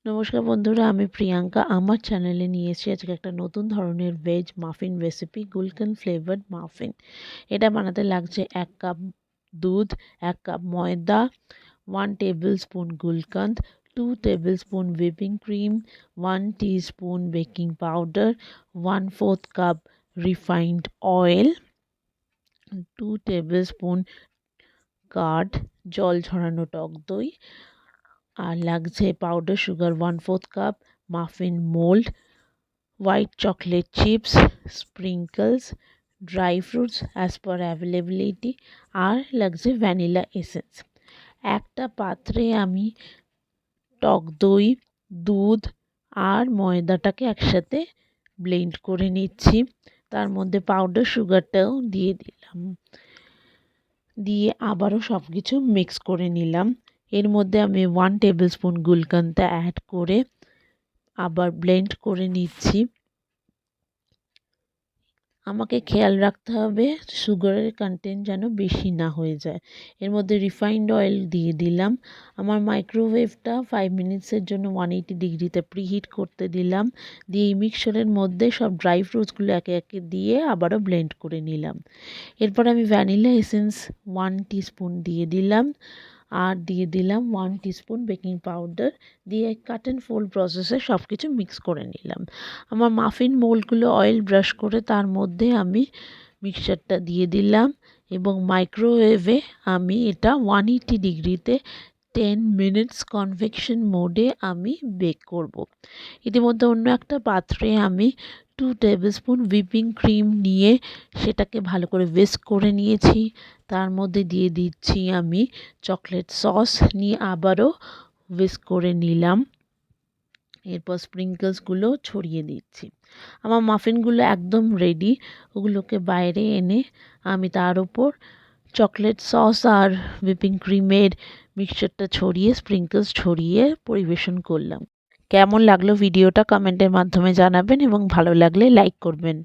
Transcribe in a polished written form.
নমস্কার বন্ধুরা, আমি প্রিয়াঙ্কা। আমার চ্যানেলে নিয়ে এসেছি আজকে একটা নতুন ধরনের veg muffin recipe, gulkand flavoured muffin. এটা বানাতে লাগছে 1 কাপ দুধ, 1 কাপ ময়দা, 1 tablespoon gulkand, 2 tablespoon whipping cream, 1 teaspoon baking powder, 1/4 cup refined oil, 2 tablespoon curd জল ঝরানো টক দই, আর লাগছে powder sugar 1/4 cup, muffin mould, white chocolate chips, sprinkles, dry fruits as per availability, আর লাগছে ভ্যানিলা এসেন্স। একটা পাত্রে আমি টক দই, দুধ আর ময়দাটাকে একসাথে ব্লেন্ড করে নিচ্ছি। তার মধ্যে পাউডার সুগারটাও দিয়ে দিলাম, দিয়ে আবারও সব কিছু মিক্স করে নিলাম। এর মধ্যে আমি 1 টেবিলস্পুন গুলকান্দ অ্যাড করে আবার ব্লেন্ড করে নিচ্ছি। আমাকে খেয়াল রাখতে হবে সুগারের কন্টেন্ট যেন বেশি না হয়ে যায়। এর মধ্যে রিফাইন্ড অয়েল দিয়ে দিলাম। আমার মাইক্রোওয়েভটা 5 মিনিটসের জন্য 180 ডিগ্রিতে প্রিহিট করতে দিলাম। দিয়ে এই মিক্সচারের মধ্যে সব ড্রাই ফ্রুটসগুলো একে একে দিয়ে আবারও ব্লেন্ড করে নিলাম। এরপর আমি ভ্যানিলা এসেন্স 1 টিস্পুন দিয়ে দিলাম, আর দিয়ে দিলাম 1 টিস্পুন বেকিং পাউডার, দিয়ে কাট অ্যান্ড ফোল্ড প্রসেসে সব কিছু মিক্স করে নিলাম। আমার মাফিন মোল্ডগুলো অয়েল ব্রাশ করে তার মধ্যে আমি মিক্সচারটা দিয়ে দিলাম এবং মাইক্রোওয়েভে আমি এটা 180 ডিগ্রিতে 10 মিনিটস কনভেকশন মোডে আমি বেক করব। ইতিমধ্যে অন্য একটা পাত্রে আমি 2 টেবিলস্পুন হুইপিং ক্রিম নিয়ে সেটাকে ভালো করে হুইস্ক করে নিয়েছি। তার মধ্যে দিয়ে দিচ্ছি আমি চকলেট সস, নিয়ে আবারও হুইস্ক করে নিলাম। এরপর স্প্রিঙ্কলসগুলো ছড়িয়ে দিচ্ছি। আমার মাফিনগুলো একদম রেডি। ওগুলোকে বাইরে এনে আমি তার উপর চকলেট সস আর হুইপিং ক্রিমের মিক্সচারটা ছড়িয়ে, স্প্রিঙ্কলস ছড়িয়ে পরিবেশন করলাম। কেমন লাগলো ভিডিওটা কমেন্টের মাধ্যমে জানাবেন এবং ভালো লাগলে লাইক করবেন।